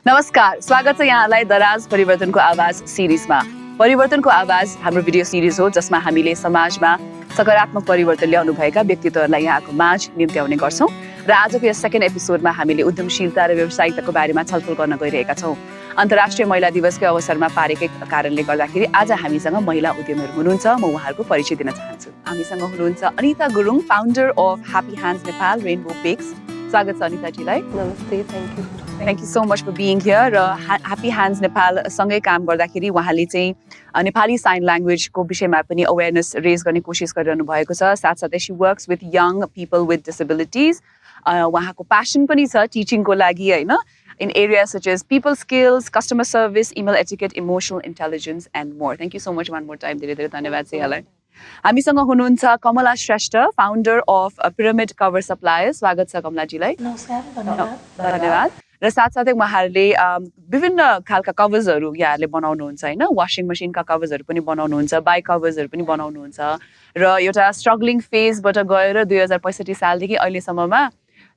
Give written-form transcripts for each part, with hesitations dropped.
नमस्कार, स्वागत छ यहाँलाई दराज परिवर्तनको आवाज सिरिजमा। परिवर्तनको आवाज हाम्रो भिडियो सिरिज हो जसमा हामीले समाजमा सकारात्मक परिवर्तन ल्याउनु भएका व्यक्तित्वहरूलाई यहाँको माझ निम्त्याउने गर्छौं र आजको यस सेकेन्ड एपिसोडमा हामीले उद्यमशीलता र व्यावसायिकताको बारेमा छलफल गर्न गइरहेका छौं। अन्तर्राष्ट्रिय महिला दिवसको अवसरमा पारेकै कारणले गर्दाखेरि आज हामीसँग महिला उद्यमीहरू हुनुहुन्छ। म उहाँहरूको परिचय दिन चाहन्छु। हामीसँग हुनुहुन्छ Anita Gurung, founder of Happy Hands Nepal, Rainbow Picks. स्वागत छ अनिताजीलाई। नमस्ते, thank you. Thank you so much for being here. र ह्याप्पी ह्यान्ड्स नेपाल सँगै काम गर्दाखेरि उहाँले चाहिँ नेपाली साइन ल्याङ्ग्वेजको विषयमा पनि अवेरनेस रेज गर्ने कोसिस गरिरहनु भएको छ। साथसाथै she works with young people with disabilities. उहाँको प्यासन पनि छ टिचिङको लागि होइन, in areas such as people skills, customer service, email etiquette, emotional intelligence and more. Thank you so much one more time, धेरै धेरै धन्यवाद छ यहाँलाई। हामीसँग हुनुहुन्छ Kamala Shrestha, founder of Pyramid Cover Suppliers. स्वागत छ कमलाजीलाई। नमस्कार, धन्यवाद। धन्यवाद। र साथसाथै उहाँहरूले विभिन्न खालका कभर्सहरू यहाँहरूले बनाउनुहुन्छ होइन, वासिङ मसिनका कभर्सहरू पनि बनाउनुहुन्छ, बाइक कभर्सहरू पनि बनाउनुहुन्छ र एउटा स्ट्रगलिङ फेजबाट गएर 2065 सालदेखि अहिलेसम्ममा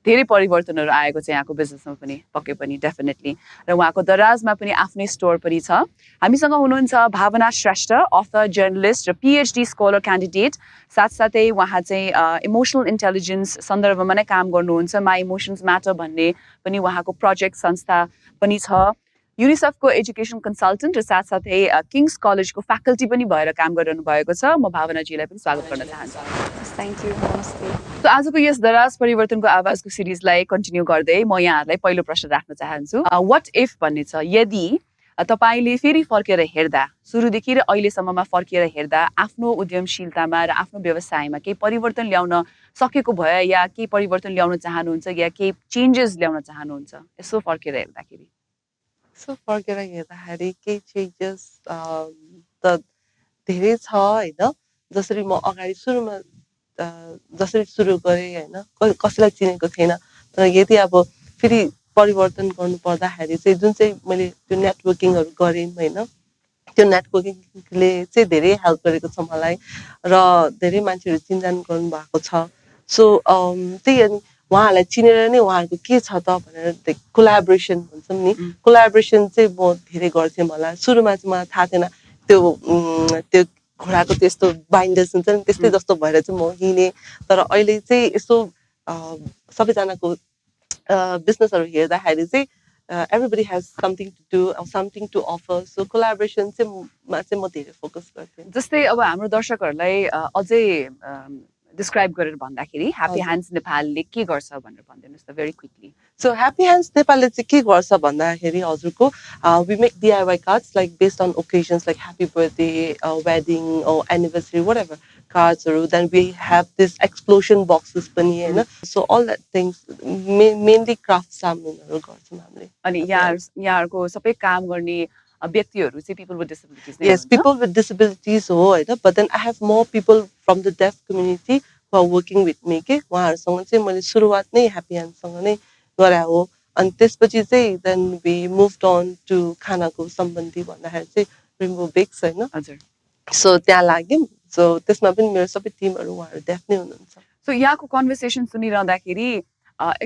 धेरै परिवर्तनहरू आएको छ यहाँको बिजनेसमा पनि, पक्कै पनि डेफिनेटली। र उहाँको दराजमा पनि आफ्नै स्टोर पनि छ। हामीसँग हुनुहुन्छ भावना श्रेष्ठ, अथर, जर्नलिस्ट र पिएचडी स्कलर क्यान्डिडेट। साथसाथै उहाँ चाहिँ इमोसनल इन्टेलिजेन्स सन्दर्भमा नै काम गर्नुहुन्छ। माई इमोसन्स म्याटर भन्ने पनि उहाँको प्रोजेक्ट संस्था पनि छ। युनिसेफको एजुकेसन कन्सल्टेन्ट र साथसाथै किङ्स कलेजको फ्याकल्टी पनि भएर काम गरिरहनु भएको छ। म भावनाजीलाई पनि स्वागत गर्न चाहन्छु। थ्याङ्क यू, नमस्ते। तो आजको यस दराज परिवर्तनको आवाजको सिरिजलाई कन्टिन्यू गर्दै म यहाँहरूलाई पहिलो प्रश्न राख्न चाहन्छु। व्हाट इफ भन्ने छ, यदि तपाईले फेरि फर्केर हेर्दा, सुरुदेखि र अहिलेसम्ममा फर्केर हेर्दा आफ्नो उद्यमशीलतामा र आफ्नो व्यवसायमा केही परिवर्तन ल्याउन सकेको भए या केही परिवर्तन ल्याउन चाहनुहुन्छ या केही चेन्जेस ल्याउन चाहनुहुन्छ, यसो फर्केर हेर्दाखेरि? सो फर्केर हेर्दाखेरि केही चेन्जेस त धेरै छ होइन। जसरी म अगाडि सुरुमा जसरी सुरु गरेँ होइन, कसैलाई चिनेको थिएन, तर यदि अब फेरि परिवर्तन गर्नु पर्दाखेरि चाहिँ जुन चाहिँ मैले त्यो नेटवर्किङहरू गरेँ होइन, त्यो नेटवर्किङले चाहिँ धेरै हेल्प गरेको छ मलाई र धेरै मान्छेहरू चिनजान गर्नुभएको छ। सो त्यही अनि उहाँहरूलाई चिनेर नै उहाँहरूको के छ त भनेर कोलाबोरेसन भन्छौँ नि, कोलाबोरेसन चाहिँ म धेरै गर्थेँ। मलाई सुरुमा चाहिँ मलाई थाहा थिएन, त्यो घोडाको त्यस्तो बाइन्डर्स हुन्छ नि, त्यस्तै जस्तो भएर चाहिँ म हिँडेँ। तर अहिले चाहिँ यसो सबैजनाको बिजनेसहरू हेर्दाखेरि चाहिँ everybody has something to do or something to offer. So collaboration चाहिँ म धेरै फोकस गर्थेँ। जस्तै अब हाम्रो दर्शकहरूलाई अझै डिस्क्राइब गरेर भन्दाखेरि ह्याप्पी ह्यान्ड्स नेपालले के गर्छ भनेर भनिदिनुहोस् त very quickly. So happy hands नेपालले चाहिँ के गर्छ भन्दाखेरि हजुरको we make DIY cards like based on occasions like happy birthday, wedding or anniversary, whatever cardsहरू. Then we have this explosion boxes पनि होइन। So all that things mainly craft सामानहरू गर्छौँ हामीले। अनि यहाँहरूको सबै काम गर्ने व्यक्तिहरू चाहिँ people with disabilities नै Yes, people with disabilities हो होइन। But then I have more people from the deaf community who are working with me के उहाँहरूसँग चाहिँ मैले सुरुवात नै ह्याप्पी ह्यान्डसँग नै गरे हो। अनि त्यसपछि चाहिँ then we moved on to खानाको सम्बन्धी भन्दाखेरि चाहिँ रेनबो बेक्स होइन। हजुर। सो त्यहाँ लाग्यौँ। सो त्यसमा पनि मेरो सबै टिमहरू उहाँहरू डेफ नै हुनुहुन्छ। सो यहाँको कन्भर्सेसन सुनिरहँदाखेरि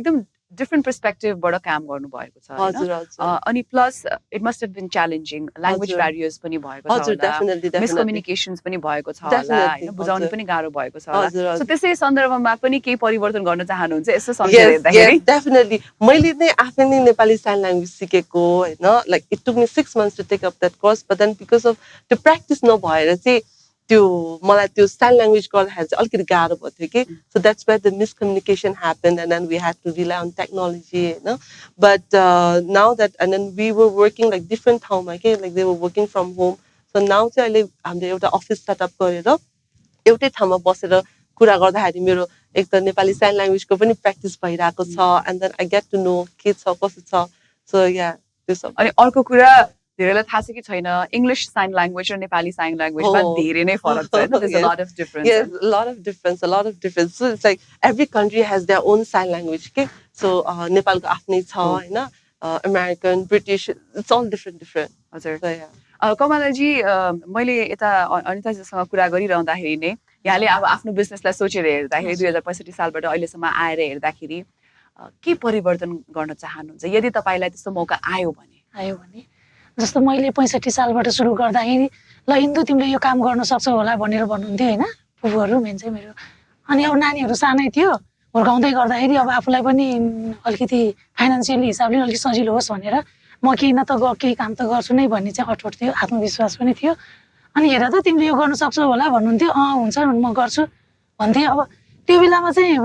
एकदम डिफ्रेन्ट पर्सपेक्टिभबाट काम गर्नुभएको छ होइन। अनि plus it must have been challenging, language barriers पनि भएको छ होला, मिसकम्युनिकेसन्स पनि भएको छ होला होइन, बुझाउनु पनि गाह्रो भएको छ होला। सो त्यसै सन्दर्भमा पनि केही परिवर्तन गर्न चाहनुहुन्छ यसो सम्झेर हेर्दाखेरि? डेफिनेटली मैले नै आफै नै नेपाली साइन ल्याङ्ग्वेज सिकेको होइन। Like it took me 6 months to take up that course, but then because of त्यो प्र्याक्टिस नभएर चाहिँ त्यो मलाई त्यो साइन ल्याङ्ग्वेज गर्दाखेरि चाहिँ अलिकति गाह्रो भएको थियो कि। So that's where the miscommunication happen and then we had to rely on technology होइन। But now that and then we were working like different ठाउँमा के, like they were working from home. So now चाहिँ अहिले हामीले एउटा office setup गरेर एउटै ठाउँमा बसेर कुरा गर्दाखेरि मेरो एक त नेपाली साइन ल्याङ्ग्वेजको पनि प्र्याक्टिस भइरहेको छ and then I get to know के छ कसो छ। सो या त्यो सब। अनि अर्को कुरा धेरैलाई थाहा छ कि छैन, इङ्ग्लिस साइन ल्याङ्ग्वेज र नेपाली साइन ल्याङ्ग्वेजमा धेरै नै फरक छ होइन। There's a lot of difference. Yes, a lot of difference. So it's like every country has their own sign language के। So नेपालको आफ्नै छ होइन, American, British, it's all different. हजुर। So yeah. कमलाजी, मैले यता अनिताजीसँग कुरा गरिरहँदाखेरि नै यहाँले अब आफ्नो बिजनेसलाई सोचेर हेर्दाखेरि 2065 सालबाट अहिलेसम्म आएर हेर्दाखेरि के परिवर्तन गर्न चाहनुहुन्छ, यदि तपाईँलाई त्यस्तो मौका आयो भने? आयो भने जस्तो मैले 65 सालबाट सुरु गर्दाखेरि ल इन्दु तिमीले यो काम गर्न सक्छौ होला भनेर भन्नुहुन्थ्यो होइन फुपूहरू मेन चाहिँ मेरो अनि अब नानीहरू सानै थियो हुर्काउँदै गर्दाखेरि अब आफूलाई पनि अलिकति फाइनेन्सियली हिसाबले अलिक सजिलो होस् भनेर म केही न त केही काम त गर्छु नै भन्ने चाहिँ अठोट थियो आत्मविश्वास पनि थियो अनि हेर त तिमीले यो गर्न सक्छौ होला भन्नुहुन्थ्यो हुन्छ म गर्छु भन्थेँ अब त्यो बेलामा चाहिँ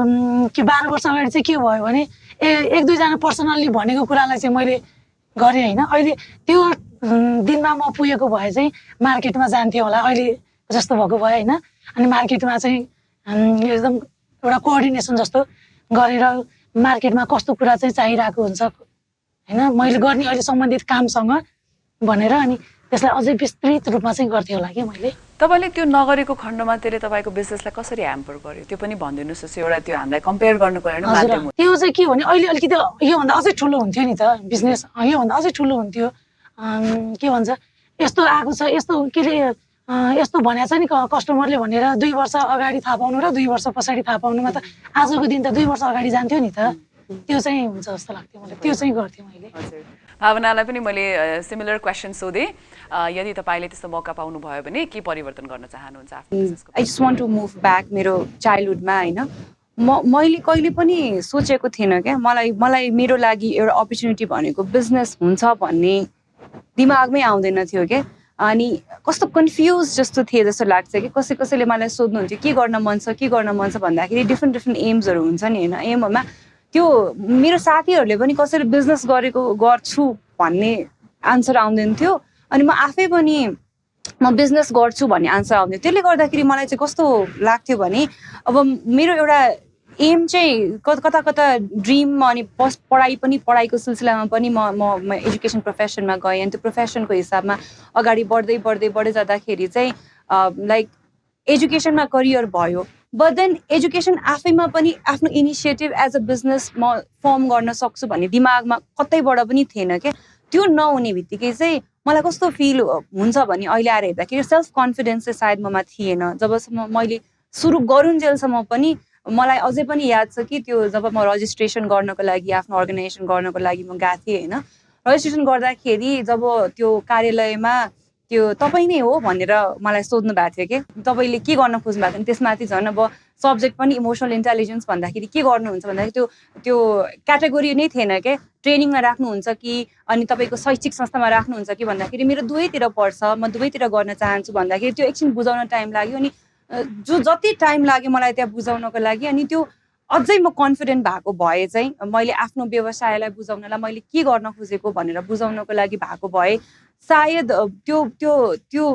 के 12 वर्ष अगाडि चाहिँ के भयो भने एक दुईजना पर्सनल्ली भनेको कुरालाई चाहिँ मैले गरेँ होइन अहिले त्यो दिनमा म पुगेको भए चाहिँ मार्केटमा जान्थेँ होला अहिले जस्तो भएको भयो होइन अनि मार्केटमा चाहिँ एकदम एउटा कोअर्डिनेसन जस्तो गरेर मार्केटमा कस्तो कुरा चाहिँ चाहिरहेको हुन्छ होइन मैले गर्ने अहिले सम्बन्धित कामसँग भनेर अनि त्यसलाई अझै विस्तृत रूपमा चाहिँ गर्थेँ होला कि मैले तपाईँले त्यो नगरेको खण्डमा त्यसले तपाईँको बिजनेसलाई कसरी ह्याम्पर गर्यो त्यो पनि भनिदिनुहोस् एउटा त्यो हामीलाई कम्पेयर गर्नुको लागि माध्यम हो त्यो चाहिँ के भने अहिले अलिकति योभन्दा अझै ठुलो हुन्थ्यो नि त बिजनेस योभन्दा अझै ठुलो हुन्थ्यो के भन्छ यस्तो आएको छ यस्तो के अरे यस्तो भनेको छ नि कस्टमरले भनेर 2 वर्ष अगाडि थाहा पाउनु र 2 वर्ष पछाडि थाहा पाउनुमा त आजको दिन त 2 वर्ष अगाडि जान्थ्यो नि त त्यो चाहिँ हुन्छ जस्तो लाग्थ्यो मलाई त्यो चाहिँ गर्थेँ मैले भावनालाई पनि मैले सिमिलर क्वेसन सोधेँ यदि तपाईँले त्यस्तो मौका पाउनुभयो भने के परिवर्तन गर्न चाहनुहुन्छ आफ्नो बिजनेसको I just want to move back मेरो चाइल्डहुडमा होइन मैले कहिले पनि सोचेको थिएन क्या मलाई मेरो लागि एउटा अपर्च्युनिटी भनेको बिजनेस हुन्छ भन्ने दिमागमै आउँदैन थियो क्या अनि कस्तो कन्फ्युज जस्तो थिए जस्तो लाग्छ कि कसैले मलाई सोध्नुहुन्थ्यो के गर्न मन छ भन्दाखेरि डिफ्रेन्ट एम्सहरू हुन्छ नि होइन एमहरूमा त्यो मेरो साथीहरूले पनि कसैले बिजनेस गर्छु भन्ने आन्सर आउँदैन थियो अनि म आफै पनि म बिजनेस गर्छु भन्ने आन्सर आउँथ्यो त्यसले गर्दाखेरि मलाई चाहिँ कस्तो लाग्थ्यो भने अब मेरो एउटा एम चाहिँ कता ड्रिम अनि पढाइको सिलसिलामा पनि म एजुकेसन प्रोफेसनमा गएँ अनि त्यो प्रोफेसनको हिसाबमा अगाडि बढ्दै जाँदाखेरि चाहिँ लाइक एजुकेसनमा करियर भयो बट देन एजुकेसन आफैमा पनि आफ्नो इनिसिएटिभ एज अ बिजनेस म फर्म गर्न सक्छु भन्ने दिमागमा कतैबाट पनि थिएन क्या त्यो नहुने बित्तिकै चाहिँ मलाई कस्तो फिल हुन्छ भने अहिले आएर हेर्दाखेरि सेल्फ कन्फिडेन्स चाहिँ सायद ममा थिएन जबसम्म मैले सुरु गरुन्जेलसम्म पनि मलाई अझै पनि याद छ कि त्यो जब म रजिस्ट्रेसन गर्नको लागि आफ्नो अर्गनाइजेसन गर्नको लागि म गएको थिएँ होइन रजिस्ट्रेसन गर्दाखेरि जब त्यो कार्यालयमा त्यो तपाईँ नै हो भनेर मलाई सोध्नु भएको थियो कि तपाईँले के गर्न खोज्नु भएको थियो त्यसमाथि झन् अब सब्जेक्ट पनि इमोसनल इन्टेलिजेन्स भन्दाखेरि के गर्नुहुन्छ भन्दाखेरि त्यो क्याटेगोरी नै थिएन क्या ट्रेनिङमा राख्नुहुन्छ कि अनि तपाईँको शैक्षिक संस्थामा राख्नुहुन्छ कि भन्दाखेरि मेरो दुवैतिर पर्छ म दुवैतिर गर्न चाहन्छु भन्दाखेरि त्यो एकछिन बुझाउन टाइम लाग्यो अनि जति टाइम लाग्यो मलाई त्यहाँ बुझाउनको लागि अनि त्यो अझै म कन्फिडेन्ट भएको भए चाहिँ मैले आफ्नो व्यवसायलाई बुझाउनलाई मैले के गर्न खोजेको भनेर बुझाउनको लागि भएको भए सायद त्यो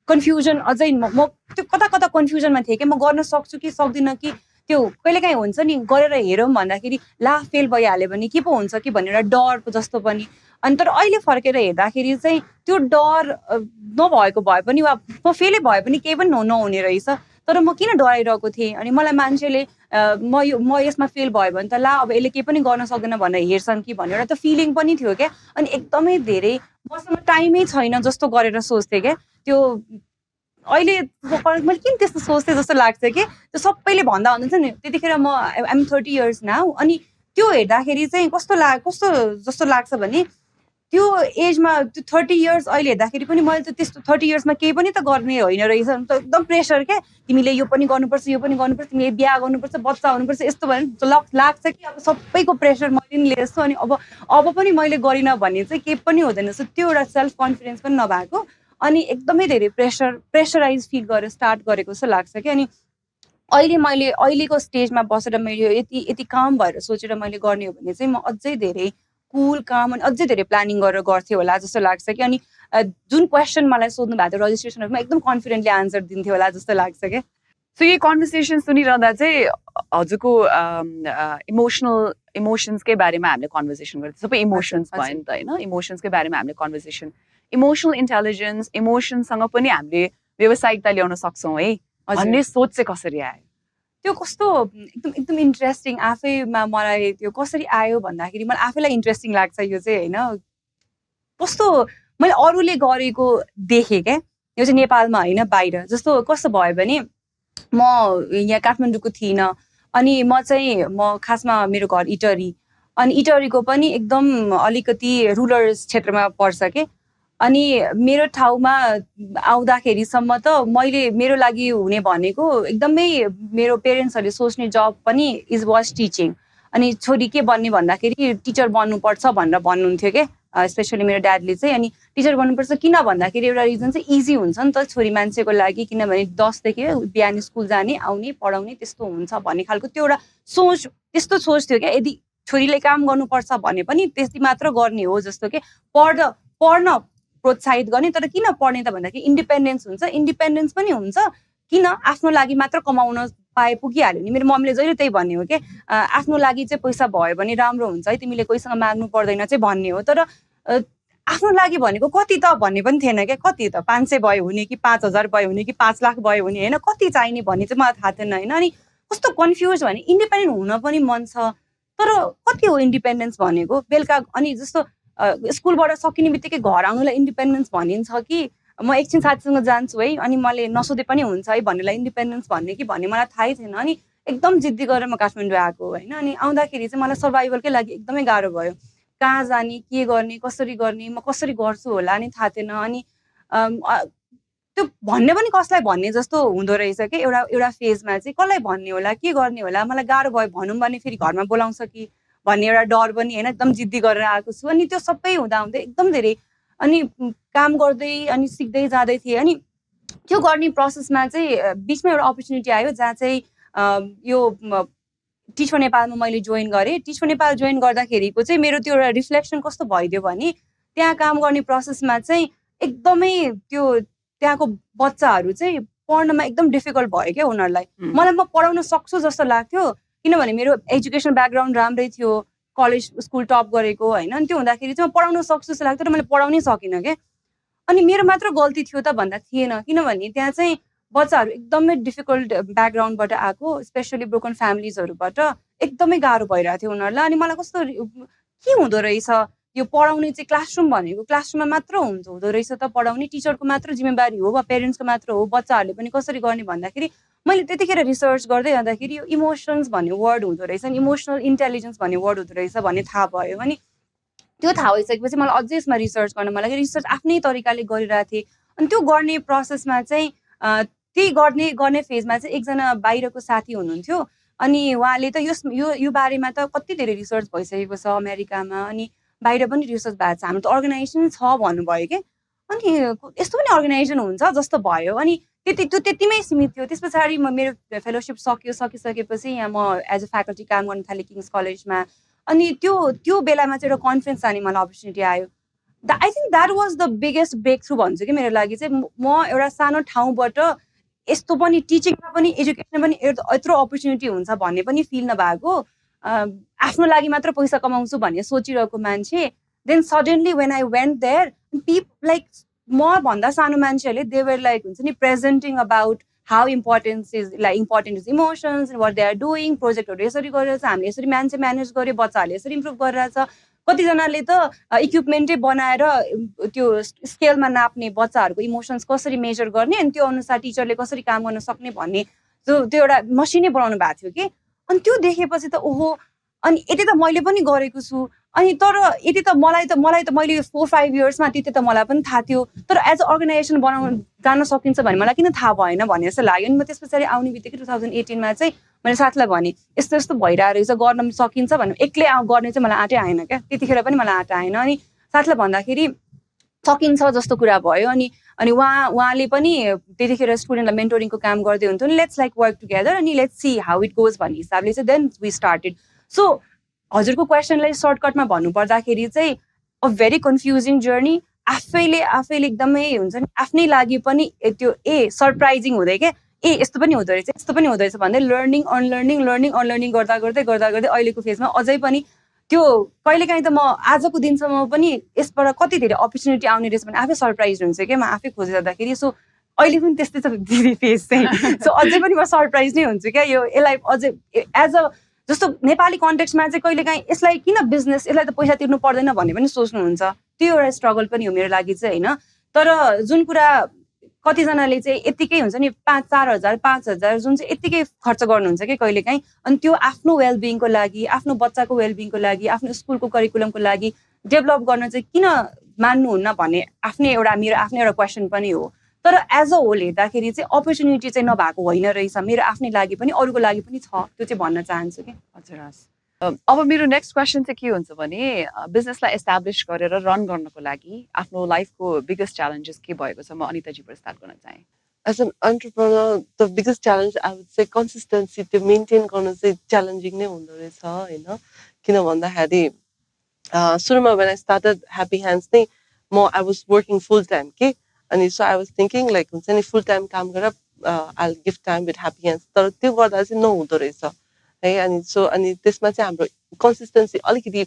कन्फ्युजन अझै म त्यो कता कन्फ्युजनमा थिएँ कि म गर्न सक्छु कि सक्दिनँ कि त्यो कहिलेकाहीँ हुन्छ नि गरेर हेरौँ भन्दाखेरि ला फेल भइहाल्यो भने के पो हुन्छ कि भनेर डर जस्तो पनि अनि तर अहिले फर्केर हेर्दाखेरि चाहिँ त्यो डर नभएको भए पनि वा म फेलै भए पनि केही पनि नहुने रहेछ तर म किन डराइरहेको थिएँ अनि मलाई मान्छेले म यसमा फेल भयो भने त ला अब यसले केही पनि गर्न सक्दैन भनेर हेर्छन् कि भनेर त फिलिङ पनि थियो क्या अनि एकदमै धेरै मसँग टाइमै छैन जस्तो गरेर सोच्थेँ क्या त्यो अहिले मैले किन त्यस्तो सोच्थेँ जस्तो लाग्छ कि त्यो सबैले भन्दा हुनुहुन्छ नि त्यतिखेर म आइएम 30 इयर्स नाउ अनि त्यो हेर्दाखेरि चाहिँ कस्तो जस्तो लाग्छ भने त्यो एजमा त्यो 30 इयर्स अहिले हेर्दाखेरि पनि मैले त त्यस्तो 30 इयर्समा केही पनि त गर्ने होइन रहेछ त एकदम प्रेसर क्या तिमीले यो पनि गर्नुपर्छ तिमीले बिहा गर्नुपर्छ बच्चा हुनुपर्छ यस्तो भने लाग्छ कि अब सबैको प्रेसर मैले पनि लिएको छु अनि अब पनि मैले गरिनँ भन्ने चाहिँ केही पनि हुँदैन रहेछ त्यो एउटा सेल्फ कन्फिडेन्स पनि नभएको अनि एकदमै धेरै प्रेसराइज फिल गरेर स्टार्ट गरेको जस्तो लाग्छ कि अनि अहिले मैले अहिलेको स्टेजमा बसेर मैले यति काम भएर सोचेर मैले गर्ने हो भने चाहिँ म अझै धेरै कुल काम अनि अझै धेरै प्लानिङ गरेर गर्थेँ होला जस्तो लाग्छ कि अनि जुन क्वेसन मलाई सोध्नु भएको थियो रजिस्ट्रेसनहरूमा एकदम कन्फिडेन्टली आन्सर दिन्थ्यो होला जस्तो लाग्छ क्या सो यही कन्भर्सेसन सुनिरहँदा चाहिँ हजुरको इमोसन्सकै बारेमा हामीले कन्भर्सेसन गर्थ्यौँ सबै इमोसन्स भयो नि त होइन इमोसन्सकै बारेमा हामीले कन्भर्सेसन इमोसनल इन्टेलिजेन्स इमोसनसँग पनि हामीले व्यावसायिकता ल्याउन सक्छौँ है भन्ने सोच चाहिँ कसरी आयो त्यो कस्तो एकदम इन्ट्रेस्टिङ आफैमा मलाई त्यो कसरी आयो भन्दाखेरि मलाई आफैलाई इन्ट्रेस्टिङ लाग्छ यो चाहिँ होइन कस्तो मैले अरूले गरेको देखेँ क्या यो चाहिँ नेपालमा होइन बाहिर जस्तो कस्तो भयो भने म यहाँ काठमाडौँको थिइनँ अनि म खासमा मेरो घर इटरी अनि इटरीको पनि एकदम अलिकति रुरल क्षेत्रमा पर्छ के अनि मेरो ठाउँमा आउँदाखेरिसम्म त मैले मेरो लागि हुने भनेको एकदमै मेरो पेरेन्ट्सहरूले सोच्ने जब पनि वाज टिचिङ अनि छोरी के बन्ने भन्दाखेरि टिचर बन्नुपर्छ भनेर भन्नुहुन्थ्यो के स्पेसली मेरो ड्याडले चाहिँ अनि टिचर बन्नुपर्छ किन भन्दाखेरि एउटा रिजन चाहिँ इजी हुन्छ नि त छोरी मान्छेको लागि किनभने 10 देखि बिहान स्कुल जाने आउने पढाउने त्यस्तो हुन्छ भन्ने खालको त्यो एउटा सोच त्यस्तो सोच थियो क्या यदि छोरीले काम गर्नुपर्छ भने पनि त्यति मात्र गर्ने हो जस्तो के पढ्न प्रोत्साहित गर्ने तर किन पढ्ने त भन्दाखेरि इन्डिपेन्डेन्स हुन्छ इन्डिपेन्डेन्स पनि हुन्छ किन आफ्नो लागि मात्र कमाउन पाए पुगिहाल्यो नि मेरो मम्मीले जहिले त्यही भन्ने हो कि आफ्नो लागि चाहिँ पैसा भयो भने राम्रो हुन्छ है तिमीले कोहीसँग माग्नु पर्दैन चाहिँ भन्ने हो तर आफ्नो लागि भनेको कति त भन्ने पनि थिएन क्या कति त 500 भयो हुने कि 5000 भयो हुने कि 5 लाख भयो हुने होइन कति चाहिने भन्ने चाहिँ मलाई थाहा थिएन होइन अनि कस्तो कन्फ्युज भने इन्डिपेन्डेन्ट हुन पनि मन छ तर कति हो इन्डिपेन्डेन्स भनेको बेलुका अनि जस्तो स्कुलबाट सकिने बित्तिकै घर आउनुलाई इन्डिपेन्डेन्स भनिन्छ कि म एकछिन साथीसँग जान्छु है अनि मैले नसोधे पनि हुन्छ है भन्नेलाई इन्डिपेन्डेन्स भन्ने कि भन्ने मलाई थाहै थिएन अनि एकदम जिद्दी गरेर म काठमाडौँ आएको होइन अनि आउँदाखेरि चाहिँ मलाई सर्भाइभलकै लागि एकदमै गाह्रो भयो कहाँ जाने के गर्ने कसरी गर्ने म कसरी गर्छु होला नि थाहा थिएन अनि त्यो भन्ने पनि कसलाई भन्ने जस्तो हुँदो रहेछ कि एउटा फेजमा चाहिँ कसलाई भन्ने होला के गर्ने होला मलाई गाह्रो भयो भनौँ भने फेरि घरमा बोलाउँछ कि भन्ने एउटा डर पनि होइन एकदम जिद्दी गरेर आएको छु अनि त्यो सबै हुँदै एकदम धेरै अनि काम गर्दै अनि सिक्दै जाँदै थिएँ अनि त्यो गर्ने प्रोसेसमा चाहिँ बिचमा एउटा अपर्च्युनिटी आयो जहाँ चाहिँ यो टिच फर नेपालमा मैले जोइन गरेँ टिच फर नेपाल जोइन गर्दाखेरिको चाहिँ मेरो त्यो एउटा रिफ्लेक्सन कस्तो भइदियो भने त्यहाँ काम गर्ने प्रोसेसमा चाहिँ एकदमै त्यो त्यहाँको बच्चाहरू चाहिँ पढ्नमा एकदम डिफिकल्ट भयो क्या उनीहरूलाई मलाई म पढाउन सक्छु जस्तो लाग्थ्यो किनभने मेरो एजुकेसन ब्याकग्राउन्ड राम्रै थियो कलेज स्कुल टप गरेको होइन अनि त्यो हुँदाखेरि चाहिँ म पढाउन सक्छु जस्तो लाग्थ्यो तर मैले पढाउनै सकिनँ क्या अनि मेरो मात्र गल्ती थियो त भन्दा थिएन किनभने त्यहाँ चाहिँ बच्चाहरू एकदमै डिफिकल्ट ब्याकग्राउन्डबाट आएको स्पेसली ब्रोकन फ्यामिलीजहरूबाट एकदमै गाह्रो भइरहेको थियो उनीहरूलाई अनि मलाई कस्तो के हुँदो रहेछ यो पढाउने चाहिँ क्लासरुम भनेको क्लासरुममा मात्र हुँदो रहेछ त पढाउने टिचरको मात्र जिम्मेवारी हो वा पेरेन्ट्सको मात्र हो बच्चाहरूले पनि कसरी गर्ने भन्दाखेरि मैले त्यतिखेर रिसर्च गर्दै जाँदाखेरि यो इमोसन्स भन्ने वर्ड हुँदो रहेछ अनि इमोसनल इन्टेलिजेन्स भन्ने वर्ड हुँदो रहेछ भन्ने थाहा भयो अनि त्यो थाहा भइसकेपछि मलाई अझै यसमा रिसर्च गर्न मन लाग्यो रिसर्च आफ्नै तरिकाले गरिरहेको थिएँ अनि त्यो गर्ने प्रोसेसमा चाहिँ त्यही गर्ने फेजमा चाहिँ एकजना बाहिरको साथी हुनुहुन्थ्यो अनि उहाँले त यो बारेमा त कति धेरै रिसर्च भइसकेको छ अमेरिकामा अनि बाहिर पनि रिसर्च भएको छ हाम्रो त अर्गनाइजेसन छ भन्नुभयो कि अनि यस्तो पनि अर्गनाइजेसन हुन्छ जस्तो भयो अनि त्यतिमै सीमित थियो त्यस पछाडि मेरो फेलोसिप सकिसकेपछि यहाँ म एज अ फ्याकल्टी काम गर्न थालेँ किङ्स कलेजमा अनि त्यो बेलामा चाहिँ एउटा कन्फरेन्स जाने मलाई अपर्च्युनिटी आयो I think that was the biggest breakthrough भन्छु कि मेरो लागि चाहिँ म एउटा सानो ठाउँबाट यस्तो पनि टिचिङमा पनि एजुकेसनमा पनि यत्रो अपर्च्युनिटी हुन्छ भन्ने पनि फिल नभएको आफ्नो लागि मात्र पैसा कमाउँछु भन्ने सोचिरहेको मान्छे then suddenly when I went there like म भन्दा सानो मान्छेहरूले दे वर लाइक हुन्छ नि presenting about how important is emotions what they are doing प्रोजेक्टहरू यसरी गरेर हामीले यसरी मान्छे म्यानेज गऱ्यो बच्चाहरूले यसरी इम्प्रुभ गरिरहेछ कतिजनाले त इक्विपमेन्टै बनाएर त्यो स्केलमा नाप्ने बच्चाहरूको इमोसन्स कसरी मेजर गर्ने अनि त्यो अनुसार टिचरले कसरी काम गर्न सक्ने भन्ने त्यो एउटा मसिनै बनाउनु भएको थियो कि अनि त्यो देखेपछि त ओहो अनि यति त मैले पनि गरेको छु अनि तर यति त मलाई त मैले 4-5 इयर्समा त्यति त मलाई पनि थाहा थियो तर एज अ अर्गनाइजेसन बनाउन जान सकिन्छ भने मलाई किन थाहा भएन भन्ने जस्तो लाग्यो अनि म त्यस पछाडि आउने बित्तिकै 2018मा चाहिँ मैले साथीलाई भने यस्तो यस्तो भइरहेको रहेछ गर्न सकिन्छ भने एक्लै गर्ने चाहिँ मलाई आँटै आएन क्या त्यतिखेर पनि मलाई आँट आएन अनि साथीलाई भन्दाखेरि सकिन्छ जस्तो कुरा भयो अनि उहाँले पनि त्यतिखेर स्टुडेन्टलाई मेन्टोरिङको काम गर्दै हुन्थ्यो नि लेट्स लाइक वर्क टुगेदर अनि let's see how it goes भन्ने हिसाबले चाहिँ देन वी स्टार्टेड सो हजुरको क्वेसनलाई सर्टकटमा भन्नुपर्दाखेरि चाहिँ अ भेरी कन्फ्युजिङ जर्नी आफैले एकदमै हुन्छ नि आफ्नै लागि पनि त्यो सरप्राइजिङ हुँदै क्या यस्तो पनि हुँदो रहेछ भन्दै लर्निङ अनलर्निङ गर्दा गर्दै अहिलेको फेजमा अझै पनि त्यो कहिलेकाहीँ त म आजको दिनसम्म पनि यसबाट कति धेरै अपर्च्युनिटी आउने रहेछ भने आफै सरप्राइज हुन्छ क्या म आफै खोजिरहँदाखेरि सो अहिले पनि त्यस्तै छ दिदी फेज चाहिँ सो अझै पनि म सरप्राइज नै हुन्छु क्या यसलाई अझै एज अ जस्तो नेपाली कन्टेक्स्टमा चाहिँ कहिलेकाहीँ यसलाई किन बिजनेस यसलाई त पैसा तिर्नु पर्दैन भन्ने पनि सोच्नुहुन्छ त्यो एउटा स्ट्रगल पनि हो मेरो लागि चाहिँ होइन तर जुन कुरा कतिजनाले चाहिँ यतिकै हुन्छ नि 4,000 5,000 जुन चाहिँ यतिकै खर्च गर्नुहुन्छ कि कहिलेकाहीँ अनि त्यो आफ्नो वेलबिङको लागि आफ्नो बच्चाको वेलबिङको लागि आफ्नो स्कुलको करिकुलमको लागि डेभलप गर्न चाहिँ किन मान्नुहुन्न भन्ने मेरो आफ्नो एउटा क्वेसन पनि हो तर एज अ होल हेर्दाखेरि चाहिँ अपर्च्युनिटी चाहिँ नभएको होइन रहेछ मेरो आफ्नै लागि पनि अरूको लागि पनि छ त्यो चाहिँ भन्न चाहन्छु कि हजुर हस् अब मेरो नेक्स्ट क्वेसन चाहिँ के हुन्छ भने बिजनेसलाई एस्टाब्लिस गरेर रन गर्नको लागि आफ्नो लाइफको बिगेस्ट च्यालेन्जेस के भएको छ म अनिताजीबाट स्टार्ट गर्न चाहे As an entrepreneur, the biggest challenge I would say consistency to maintain गर्न चाहिँ challenging नै हुँदो रहेछ हैन किन भन्दाखेरि सुरुमा when I started Happy Hands नै I was working full time के अनि so I was thinking like हुन्छ नि full time काम गरेर I'll give time with Happy Hands तर त्यो गर्दा चाहिँ नहुँदो रहेछ है अनि so अनि त्यसमा चाहिँ हाम्रो consistency अलिकति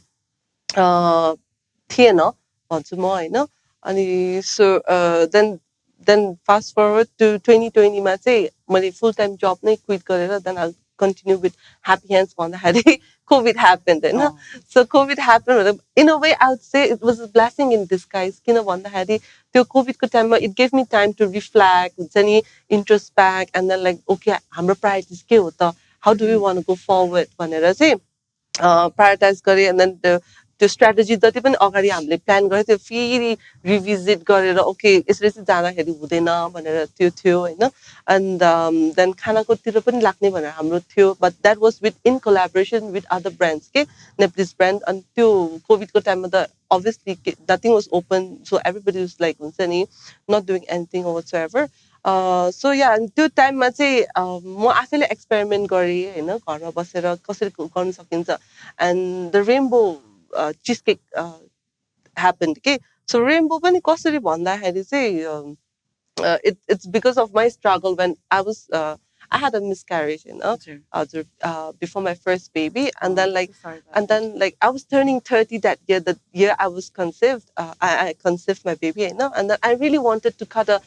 थिएन भन्छु म हैन अनि so then fast forward to 2020 मा चाहिँ मैले full time job नै quit गरेर then I'll continue with Happy Hands भन्दाखेरि COVID happened हैन so COVID happened in a way I would say it was a blessing in disguise किन भन्दाखेरि त्यो COVID को टाइममा it gave me time to reflect हुन्छ नि introspect and then like okay हाम्रो priorities के हो त how do we want to go forward भनेर चाहिँ prioritize गरे and then त्यो strategy जति पनि अगाडि हामीले प्लान गरे त्यो फेरि रिभिजिट गरेर ओके यसरी चाहिँ जाँदाखेरि हुँदैन भनेर त्यो थियो हैन and then खानाकोतिर पनि लाग्ने भनेर हाम्रो थियो but that was in collaboration with other brands के Nepalese brand and त्यो कोभिड को टाइममा त obviously nothing was open so everybody was like हुन्छ नि not doing anything or whatsoever so yeah त्यो टाइममा चाहिँ म आफैले एक्सपेरिमेन्ट गरे हैन घरमा बसेर कसरी गर्न सकिन्छ and the rainbow cheesecake happened okay so rainbow पनि कसरी भन्दाखेरि चाहिँ it's because of my struggle when I was I had a miscarriage you know before my first baby and then like I was turning 30 that year the year I was conceived I conceived my baby you know and then I really wanted to cut a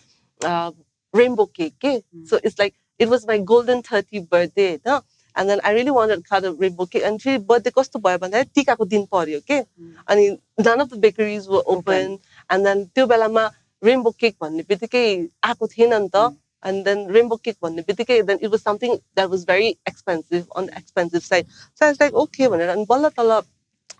rainbow cake okay? So it's like it was my golden 30th birthday you know? And then I really wanted to cut a rainbow cake and फेरि birthday कस्तो भयो भन्दाखेरि टिकाको दिन पर्यो के अनि none of the bakeries were open and then त्यो बेलामा rainbow cake भन्ने बित्तिकै आएको थिएन नि त and then rainbow cake भन्ने बित्तिकै then it was something that was very expensive on the expensive side so I was like okay भनेर अनि बल्ल तल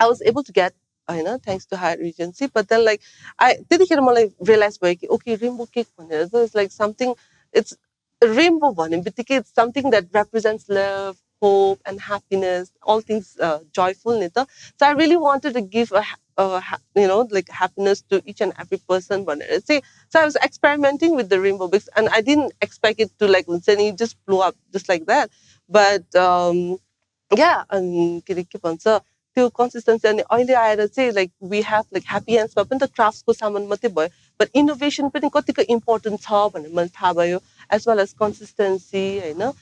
I was able to get हैन thanks to Hyatt Regency but then like I त्यतिखेर मलाई realize भयो कि okay rainbow cake भनेर it's like something it's rainbow भन्ने बित्तिकै it's something that represents love hope and happiness all things joyful ni ta so I really wanted to give you know like happiness to each and every person bhanera say so I was experimenting with the rainbow because and I didn't expect it to like just blow up just like that but yeah and ke bhancha त्यो consistency अनि अहिले आएर चाहिँ like we have like Happy Hands मा पनि त crafts को सामान मात्रै भयो but innovation पनि कतिको important छ भनेर मलाई थाहा भयो as well as consistency हैन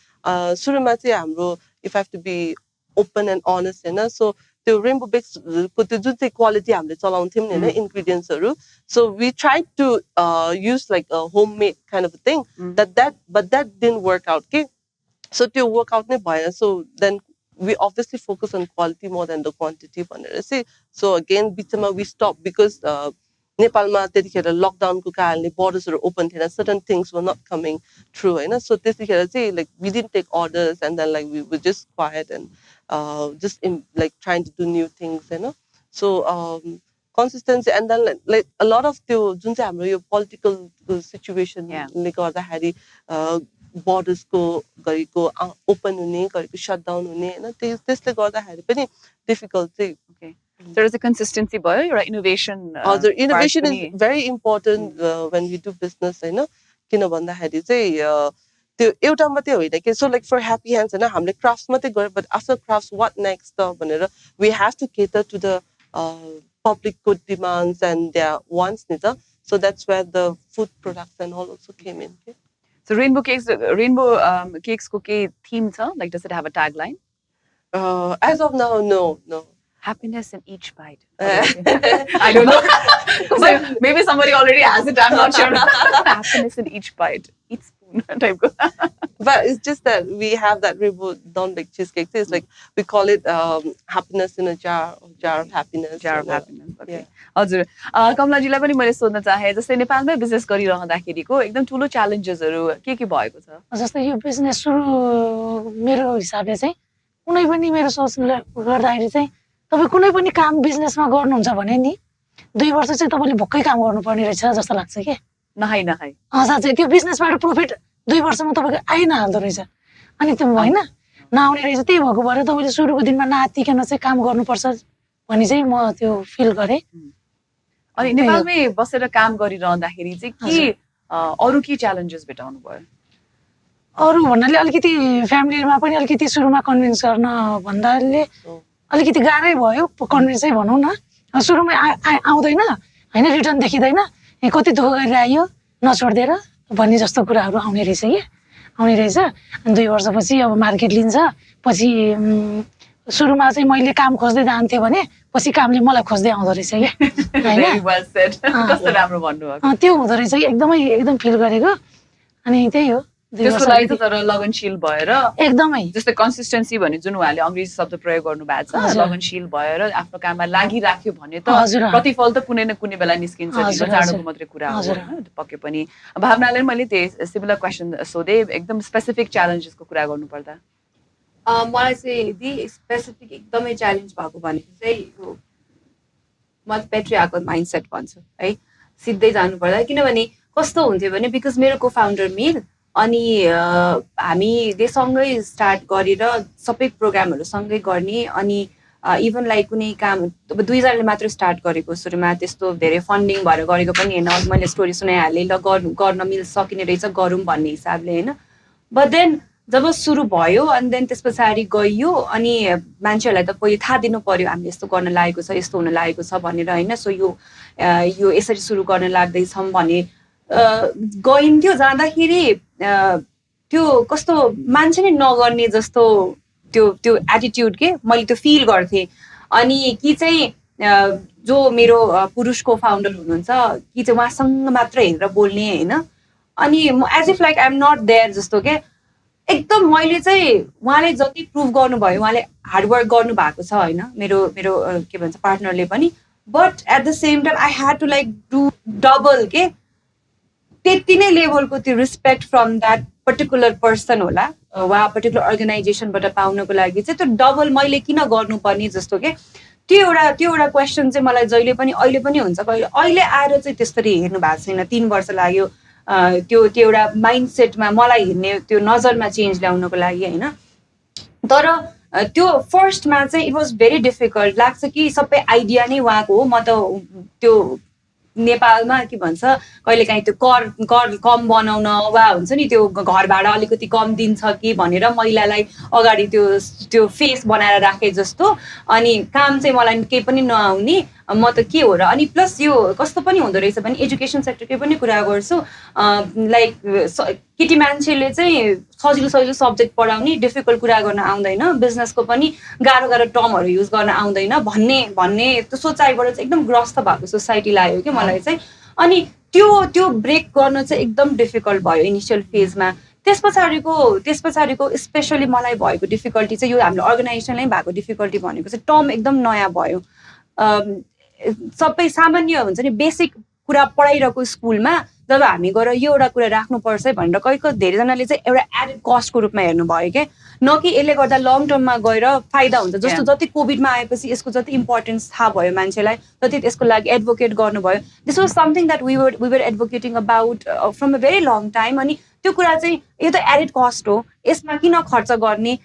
सुरुमा चाहिँ हाम्रो if I have to be open and honest हैन so त्यो rainbow bakes को त्यो जुन चाहिँ क्वालिटी हामीले चलाउँथ्यौं हैन ingredients हरु so we tried to use like a homemade kind of a thing but that didn't work out okay so त्यो work out नै भएन so then we obviously focus on quality more than the quantity भनेर चाहिँ so again बिचमा we stopped because नेपालमा त्यतिखेर lockdown को कारणले बर्डर्सहरु ओपन थिएन certain things were not coming through हैन so त्यतिखेर चाहिँ like we didn't take orders and then like we were just quiet and just in like trying to do new things you know so consistency and then like a lot of त्यो जुन चाहिँ हाम्रो यो political situation ले गर्दाखेरि borders को गरेको open हुने गरेको शटडाउन हुने हैन त्यसले गर्दाखेरि पनि difficult चाहिँ okay there is a consistency भयो एउटा innovation innovation is very important when we do business हैन किन भन्दाखेरि चाहिँ त्यो एउटा मात्रै होइन के so like for Happy Hands हैन हामीले crafts मात्रै गरे but after crafts what next त भनेर we have to cater to the public good demands and their wants नि त so that's where the food products and all also came in okay? So rainbow cakes को के theme छ like does it have a tagline as of now no happiness in each bite I don't know so maybe somebody already has it I'm not sure happiness in each bite each spoon टाइपको But it's just that we have that reboot Don't Bake Cheesecake. It's like we call it happiness in a jar of happiness. jar of and, happiness. Okay. yeah. हजुर कमलाजीलाई पनि मैले सोध्न चाहे जस्तै नेपालमै business गरिरहँदाखेरिको एकदम ठुलो च्यालेन्जेसहरू के भएको छ जस्तै यो बिजनेस सुरु मेरो हिसाबले चाहिँ कुनै पनि मेरो सोचले गर्दाखेरि चाहिँ तपाईँ कुनै पनि काम बिजनेसमा गर्नुहुन्छ भने नि 2 वर्ष चाहिँ तपाईँले भोकै काम गर्नुपर्ने रहेछ जस्तो लाग्छ के नखाइ नखाइ साँच्चै त्यो बिजनेसबाट प्रफिट 2 वर्षमा तपाईँको आइ नहाल्दो रहेछ अनि त्यो होइन नआउने रहेछ त्यही भएको भएर तपाईँले सुरुको दिनमा नआत्तिकन चाहिँ काम गर्नुपर्छ भन्ने चाहिँ म त्यो फिल गरेँ अनि नेपालमै बसेर काम गरिरहँदाखेरि चाहिँ के अरू के च्यालेन्जेस भेटाउनु भयो अरू भन्नाले अलिकति फ्यामिलीमा पनि अलिकति सुरुमा कन्भिन्स गर्न भन्दाले अलिकति गाह्रै भयो कन्भिन्सै भनौँ न सुरुमै आउँदैन होइन रिटर्न देखिँदैन कति दुःख गरेर आयो नछोडिदिएर भन्ने जस्तो कुराहरू आउने रहेछ कि आउने रहेछ अनि 2 वर्षपछि अब मार्केट लिन्छ पछि सुरुमा चाहिँ मैले काम खोज्दै जान्थेँ भने पछि कामले मलाई खोज्दै आउँदो रहेछ कि कस्तो राम्रो भन्नुभयो त्यो हुँदो रहेछ कि एकदम फिल गरेको अनि त्यही हो त्यसको लागि त तर लगनशील भएर एकदमै जस्तै कन्सिस्टेन्सी भन्ने जुन उहाँले अङ्ग्रेजी शब्द प्रयोग गर्नु भएको छ लगनशील भएर आफ्नो काममा लागिराख्यो भने त प्रतिफल त कुनै न कुनै बेला निस्किन्छ चाँडोको मात्रै कुरा हो होइन पक्कै पनि भावनाले मैले त्यही सिमिलर क्वेसन सोधेँ एकदम स्पेसिफिक च्यालेन्जेसको कुरा गर्नु पर्दा मलाई चाहिँ यदि स्पेसिफिक एकदमै च्यालेन्ज भएको भनेको चाहिँ म पेट्रियार्कल माइन्डसेट भन्छु है सिधै जानु पर्दा किनभने कस्तो हुन्थ्यो भने बिकज मेरो को फाउन्डर मिल अनि हामीले सँगै स्टार्ट गरेर सबै प्रोग्रामहरू सँगै गर्ने अनि इभन लाइक कुनै काम अब 2 जनाले मात्र स्टार्ट गरेको सुरुमा त्यस्तो धेरै फन्डिङ भएर गरेको पनि होइन मैले स्टोरी सुनाइहालेँ ल गर्न मिल सकिने रहेछ गरौँ भन्ने हिसाबले होइन बट देन जब सुरु भयो अनि देन त्यस पछाडि गइयो अनि मान्छेहरूलाई त पहिले थाहा दिनु पर्यो हामीले यस्तो गर्न लागेको छ यस्तो हुन लागेको छ भनेर होइन सो यो यसरी सुरु गर्न लाग्दैछौँ भने गइन्थ्यो जाँदाखेरि त्यो कस्तो मान्छे नै नगर्ने जस्तो त्यो एटिट्युड के मैले त्यो फिल गर्थेँ अनि कि चाहिँ जो मेरो पुरुषको फाउन्डर हुनुहुन्छ कि चाहिँ उहाँसँग मात्र हेरेर बोल्ने होइन अनि as if like I am not there जस्तो के एकदम मैले चाहिँ उहाँले जति प्रुभ गर्नुभयो उहाँले हार्डवर्क गर्नु भएको छ होइन मेरो के भन्छ पार्टनरले पनि but at the same time I had to like do double के त्यति नै लेभलको त्यो respect from that particular person होला वा पर्टिकुलर अर्गनाइजेसनबाट पाउनको लागि चाहिँ त्यो डबल मैले किन गर्नुपर्ने जस्तो के त्यो एउटा क्वेसन चाहिँ मलाई जहिले पनि अहिले पनि हुन्छ अहिले आएर चाहिँ त्यसरी हेर्नु भएको छैन 3 वर्ष लाग्यो त्यो एउटा माइन्डसेटमा मलाई हेर्ने त्यो नजरमा चेन्ज ल्याउनको लागि होइन तर त्यो फर्स्टमा चाहिँ इट वाज भेरी डिफिकल्ट लाग्छ कि सबै आइडिया नै उहाँको हो म त त्यो नेपालमा के भन्छ कहिलेकाहीँ त्यो कर कम बनाउन वा हुन्छ नि त्यो घर भाडा अलिकति कम दिन्छ कि भनेर महिलालाई अगाडि त्यो फेस बनाएर राखे जस्तो अनि काम चाहिँ मलाई केही पनि नआउने म त के हो र अनि प्लस यो कस्तो पनि हुँदो रहेछ भने एजुकेसन सेक्टरकै पनि कुरा गर्छु लाइक केटी मान्छेले चाहिँ सजिलो सब्जेक्ट पढाउने डिफिकल्ट कुरा गर्न आउँदैन बिजनेसको पनि गाह्रो टर्महरू युज गर्न आउँदैन भन्ने त्यो सोचाइबाट चाहिँ एकदम ग्रस्त भएको सोसाइटी लाग्यो कि मलाई चाहिँ अनि त्यो ब्रेक गर्न चाहिँ एकदम डिफिकल्ट भयो इनिसियल फेजमा त्यस पछाडिको स्पेसली मलाई भएको डिफिकल्टी चाहिँ यो हाम्रो अर्गनाइजेसनलाई भएको डिफिकल्टी भनेको चाहिँ टर्म एकदम नयाँ भयो सबै सामान्य हुन्छ नि बेसिक कुरा पढाइरहेको स्कुलमा जब हामी गएर यो एउटा कुरा राख्नुपर्छ भनेर कहीँ धेरैजनाले चाहिँ एउटा एडेड कस्टको रूपमा हेर्नु भयो क्या न कि यसले गर्दा लङ टर्ममा गएर फाइदा हुन्छ जस्तो जति कोभिडमा आएपछि यसको जति इम्पोर्टेन्स थाहा भयो मान्छेलाई जति त्यसको लागि एडभोकेट गर्नुभयो this was something that we were advocating about from a very long time अनि त्यो कुरा चाहिँ यो त एडेड कस्ट हो यसमा किन खर्च गर्ने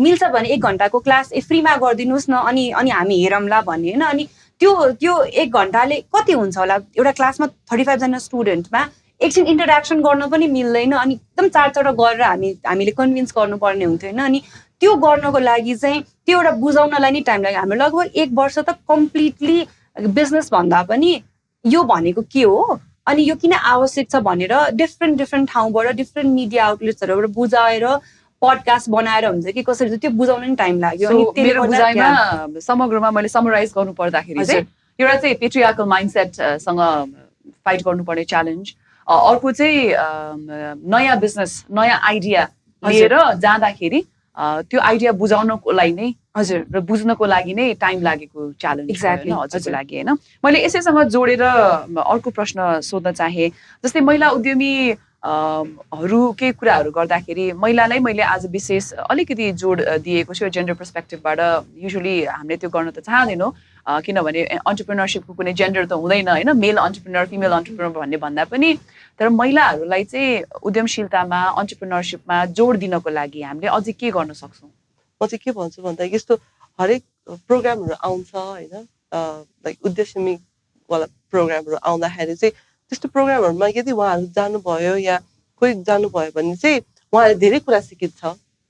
मिल्छ भने 1 घन्टाको क्लास फ्रीमा गरिदिनुहोस् न अनि हामी हेरौँला भन्ने होइन अनि त्यो 1 घन्टाले कति हुन्छ होला एउटा क्लासमा 35 जना स्टुडेन्टमा एकछिन इन्टरेक्सन गर्न पनि मिल्दैन अनि एकदम चारवटा गरेर हामीले कन्भिन्स गर्नुपर्ने हुन्थ्यो होइन अनि त्यो गर्नको लागि चाहिँ त्यो एउटा बुझाउनलाई नै टाइम लाग्यो हाम्रो लगभग 1 वर्ष त कम्प्लिटली बिजनेस भन्दा पनि यो भनेको के हो अनि यो किन आवश्यक छ भनेर डिफ्रेन्ट ठाउँबाट डिफ्रेन्ट मिडिया आउटलेट्सहरूबाट बुझाएर पडकास्ट बनाएर हुन्छ कि कसरी त्यो बुझाउन नि टाइम लाग्यो अनि मेरो बुझाइमा समग्रमा मैले समराइज गर्नु पर्दाखेरि चाहिँ एउटा चाहिँ पेट्रियार्कल माइन्डसेटसँग फाइट गर्नुपर्ने च्यालेन्ज अर्को चाहिँ नयाँ बिजनेस नयाँ आइडिया लिएर जाँदाखेरि त्यो आइडिया बुझाउनको लागि नै हजुर र बुझ्नको लागि नै टाइम लागेको च्यालेन्ज Exactly. हजुरको लागि होइन मैले यसैसँग जोडेर अर्को प्रश्न सोध्न चाहे जस्तै महिला उद्यमी हरू केही कुराहरू गर्दाखेरि महिलालाई मैले आज विशेष अलिकति जोड दिएको छु जेन्डर पर्सपेक्टिभबाट युजुअली हामीले त्यो गर्न त चाहँदैनौँ किनभने अन्टरप्रेनरसिपको कुनै जेन्डर त हुँदैन होइन मेल अन्टरप्रेनर फिमेल अन्टरप्रेनर भन्ने भन्दा पनि तर महिलाहरूलाई चाहिँ उद्यमशीलतामा अन्टरप्रेनरसिपमा जोड दिनको लागि हामीले अझै के गर्न सक्छौँ म चाहिँ के भन्छु भन्दा यस्तो हरेक प्रोग्रामहरू आउँछ होइन लाइक उद्यमीवाला प्रोग्रामहरू आउँदाखेरि चाहिँ त्यस्तो प्रोग्रामहरूमा यदि उहाँहरू जानुभयो या कोही जानुभयो भने चाहिँ उहाँहरूले धेरै कुरा सिकिन्छ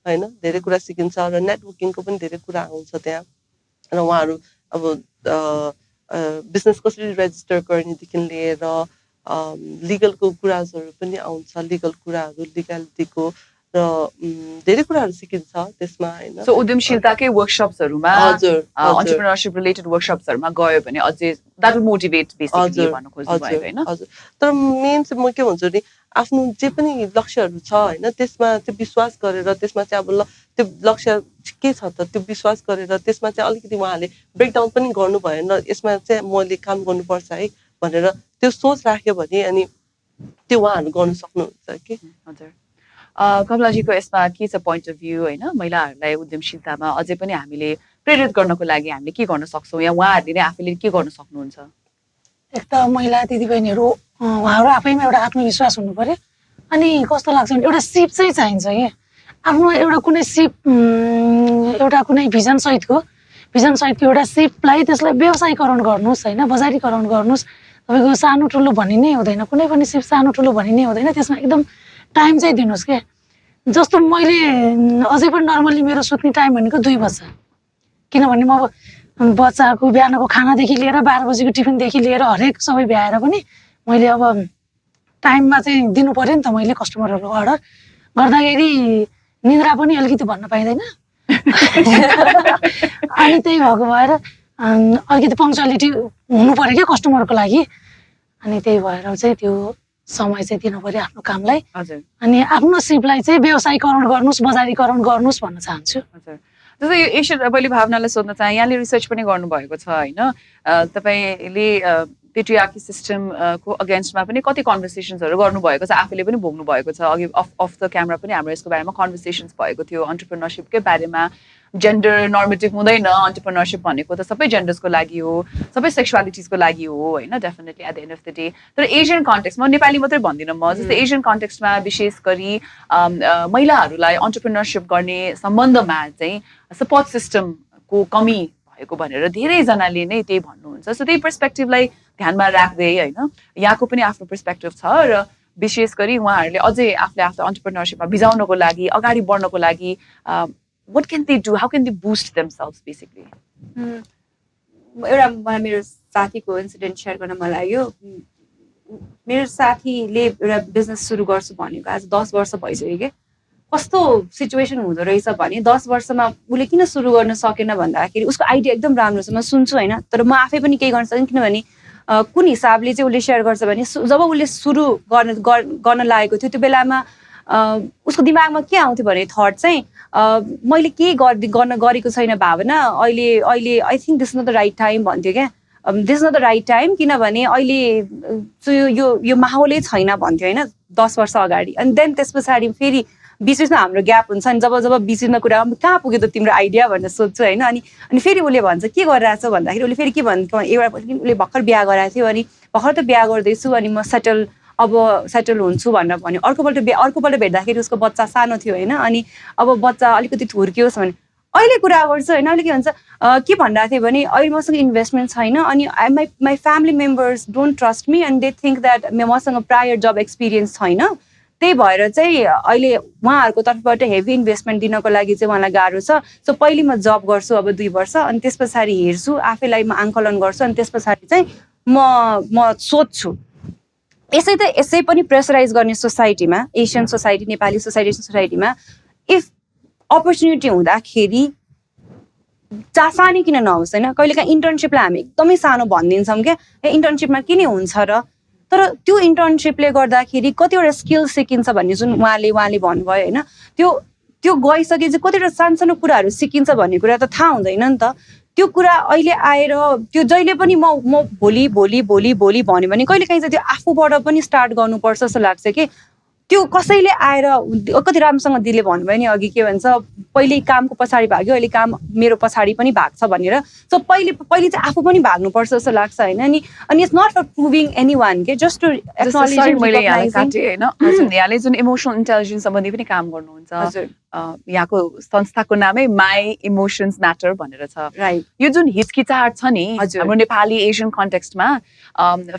होइन धेरै कुरा सिकिन्छ र नेटवर्किङको पनि धेरै कुरा आउँछ त्यहाँ र उहाँहरू अब बिजनेस कसरी रेजिस्टर गर्नेदेखि लिएर लिगलको कुराहरू पनि आउँछ लिगल कुराहरू लिगालिटीको र धेरै कुराहरू सिकिन्छ त्यसमा होइन सो उद्यमशीलताकै वर्कसप्सहरूमा हजुर अन्टरप्रेनरसिप रिलेटेड वर्कसप्सहरूमा गयो भने अझै द्याट विल मोटिभेट बेसिकली हजुर भन्न खोज्नु भयो होइन हजुर तर मेन चाहिँ म के भन्छु नि आफ्नो जे पनि लक्ष्यहरू छ होइन त्यसमा चाहिँ विश्वास गरेर त्यसमा चाहिँ अब त्यो लक्ष्य के छ त त्यो विश्वास गरेर त्यसमा चाहिँ अलिकति उहाँहरूले ब्रेकडाउन पनि गर्नु भएन यसमा चाहिँ मैले काम गर्नुपर्छ है भनेर त्यो सोच राख्यो भने अनि त्यो उहाँहरू गर्न सक्नुहुन्छ कि हजुर कमलाजीको यसमा के छ पोइन्ट अफ भ्यू होइन महिलाहरूलाई उद्यमशीलतामा अझै पनि हामीले प्रेरित गर्नको लागि हामीले के गर्न सक्छौँ या उहाँहरूले नै आफैले के गर्न सक्नुहुन्छ एक त महिला दिदीबहिनीहरू उहाँहरू आफैमा एउटा आत्मविश्वास हुनु पर्यो अनि कस्तो लाग्छ भने एउटा सिप चाहिँ चाहिन्छ कि आफ्नो एउटा कुनै सिप एउटा कुनै भिजन सहितको एउटा सिपलाई त्यसलाई व्यवसायीकरण गर्नुहोस् होइन बजारीकरण गर्नुहोस् तपाईँको सानो ठुलो भनि नै हुँदैन कुनै पनि सिप सानो ठुलो भनि नै हुँदैन त्यसमा एकदम टाइम चाहिँ दिनुहोस् के जस्तो मैले अझै पनि नर्मल्ली मेरो सुत्ने टाइम भनेको 2 बज्छ किनभने म बच्चाको बिहानको खानादेखि लिएर 12 बजीको टिफिनदेखि लिएर हरेक सबै भ्याएर पनि मैले अब टाइममा चाहिँ दिनु पर्यो नि त मैले कस्टमरहरूको अर्डर गर्दाखेरि निद्रा पनि अलिकति भन्न पाइँदैन अनि त्यही भएको भएर अलिकति पङ्क्चुअलिटी हुनु पर्यो क्या कस्टमरको लागि अनि त्यही भएर चाहिँ त्यो समय चाहिँ दिनु पर्यो आफ्नो कामलाई हजुर अनि आफ्नो सिपलाई चाहिँ व्यवसायीकरण गर्नुहोस् बजारीकरण गर्नुहोस् भन्न चाहन्छु हजुर जस्तै यो एसियन मैले भावनालाई सोध्न चाहेँ यहाँले रिसर्च पनि गर्नुभएको छ होइन तपाईँले पेट्रियार्की सिस्टमको अगेन्स्टमा पनि कति कन्भर्सेसन्सहरू गर्नुभएको छ आफैले पनि भोग्नु भएको छ अघि अफ द क्यामेरा पनि हाम्रो यसको बारेमा कन्भर्सेसन्स भएको थियो अन्टरप्रेनरसिपकै बारेमा जेन्डर नर्मेटिभ हुँदैन अन्टरप्रेनरसिप भनेको त सबै जेन्डर्सको लागि हो सबै सेक्सुअलिटिजको लागि हो होइन definitely at the end of the day तर एसियन कन्टेक्स्टमा नेपाली मात्रै भन्दिनँ म जस्तै एसियन कन्टेक्स्टमा विशेष गरी महिलाहरूलाई अन्टरप्रेनरसिप गर्ने सम्बन्धमा चाहिँ सपोर्ट सिस्टमको कमी भएको भनेर धेरैजनाले नै त्यही भन्नुहुन्छ सो त्यही पर्सपेक्टिभलाई ध्यानमा राख्दै होइन यहाँको पनि आफ्नो पर्सपेक्टिभ छ र विशेष गरी उहाँहरूले अझै आफूले आफ्नो अन्टरप्रेनरसिपमा भिजाउनको लागि अगाडि बढ्नको लागि what can they do? How can they boost themselves basically? एउटा मलाई मेरो साथीको इन्सिडेन्ट सेयर गर्न मन लाग्यो मेरो साथीले एउटा बिजनेस सुरु गर्छु भनेको आज 10 वर्ष भइसक्यो कि कस्तो सिचुएसन हुँदो रहेछ भने 10 वर्षमा उसले किन सुरु गर्न सकेन भन्दाखेरि उसको आइडिया एकदम राम्रो छ म सुन्छु होइन तर म आफै पनि केही गर्न सक्दिनँ किनभने कुन हिसाबले चाहिँ उसले सेयर गर्छ भने जब उसले सुरु गर्न लागेको थियो त्यो बेलामा उसको दिमागमा के आउँथ्यो भने थट चाहिँ मैले के गरेको छैन भावना अहिले I think this not the right time भन्थ्यो क्या this not the right time किनभने अहिले यो माहौलै छैन भन्थ्यो होइन 10 वर्ष अगाडि अनि देन त्यस पछाडि फेरि बिचमा हाम्रो ग्याप हुन्छ नि जब बिचमा कुरा कहाँ पुग्यो त तिम्रो आइडिया भनेर सोध्छु होइन अनि फेरि उसले भन्छ के गरिरहेछ भन्दाखेरि उसले फेरि के भन्छ एउटा उसले भर्खर बिहा गराएको थियो अनि भर्खर त बिहा गर्दैछु अनि म सेटल हुन्छु भनेर भन्यो अर्कोपल्ट भेट्दाखेरि उसको बच्चा सानो थियो होइन अनि अब बच्चा अलिकति ठुर्कियोस् भने अहिले कुरा गर्छु होइन अहिले के भन्छ के भनिरहेको थियो भने अहिले मसँग इन्भेस्टमेन्ट छैन अनि my family members don't trust me and they think that मसँग प्रायर जब एक्सपिरियन्स छैन त्यही भएर चाहिँ अहिले उहाँहरूको तर्फबाट हेभी इन्भेस्टमेन्ट दिनको लागि चाहिँ उहाँलाई गाह्रो छ सो पहिले म जब गर्छु अब 2 वर्ष अनि त्यस पछाडि हेर्छु आफैलाई म आङ्कलन गर्छु अनि त्यस पछाडि चाहिँ म सोध्छु यसै पनि प्रेसराइज गर्ने सोसाइटीमा एसियन सोसाइटी नेपाली सोसाइटीमा इफ अपर्च्युनिटी हुँदाखेरि सानो किन नहोस् होइन कहिलेकाहीँ इन्टर्नसिपलाई हामी एकदमै सानो भनिदिन्छौँ क्या इन्टर्नसिपमा के नै हुन्छ र तर त्यो इन्टर्नसिपले गर्दाखेरि कतिवटा स्किल सिकिन्छ भन्ने जुन उहाँले भन्नुभयो होइन, त्यो त्यो गइसकेपछि कतिवटा सानसानो कुराहरू सिकिन्छ भन्ने कुरा त थाहा हुँदैन नि त। त्यो कुरा अहिले आएर त्यो जहिले पनि म भोलि भोलि भोलि भोलि भन्यो भने कहिलेकाहीँ चाहिँ त्यो आफूबाट पनि स्टार्ट गर्नुपर्छ जस्तो लाग्छ कि त्यो कसैले आएर कति राम्रोसँग दिदीले भन्नुभयो नि अघि, के भन्छ पहिले कामको पछाडि भाग्यो अहिले काम मेरो पछाडि पनि भाग्छ भनेर। सो पहिले चाहिँ आफू पनि भाग्नुपर्छ जस्तो लाग्छ होइन नि। अनि it's not for proving anyone के, जस्ट टु Sorry, मैले यहाँलाई काटेँ होइन। यहाँले जुन इमोसनल इन्टेलिजेन्स सम्बन्धी पनि काम गर्नुहुन्छ, हजुर यहाँको संस्थाको नामै माई इमोसन्स म्याटर भनेर छ। राइट। यो जुन हिचकिचाहट छ नि हजुर। हाम्रो नेपाली एसियन कन्टेक्स्टमा,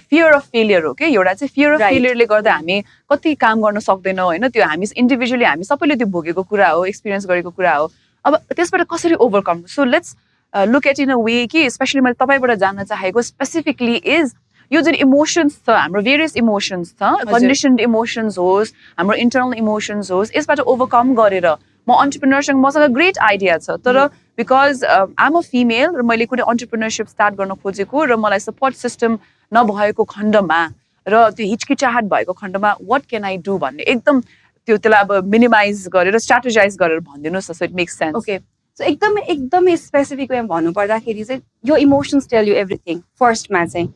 फियर अफ फेलियर हो कि एउटा चाहिँ। Fear of Right. फेलियरले गर्दा हामी कति काम गर्न सक्दैनौँ होइन, त्यो हामी इन्डिभिजुअली हामी सबैले त्यो भोगेको कुरा हो, एक्सपिरियन्स गरेको कुरा हो। अब त्यसबाट कसरी overcome, so let's look at in a way कि स्पेसली मैले तपाईँबाट जान्न चाहेको स्पेसिफिकली इज यो जुन इमोसन्स छ हाम्रो, भेरियस इमोसन्स छ, कन्डिसन्ड इमोसन्स होस्, हाम्रो इन्टरनल इमोसन्स होस्, यसबाट ओभरकम गरेर म अन्टरप्रिनरसँग मसँग ग्रेट आइडिया छ, तर बिकज आम अ फिमेल र मैले कुनै अन्टरप्रिनरसिप स्टार्ट गर्न खोजेको र मलाई सपोर्ट सिस्टम नभएको खण्डमा र त्यो हिचकिचाहट भएको खण्डमा वाट क्यान आई डु भन्ने एकदम त्यसलाई अब मिनिमाइज गरेर स्ट्राटेजाइज गरेर भनिदिनुहोस् न, so it makes sense. Okay, so एकदमै एकदमै स्पेसिफिक वेमा भन्नुपर्दाखेरि चाहिँ यो इमोसन्स टेल यु एभ्रिथिङ। फर्स्टमा चाहिँ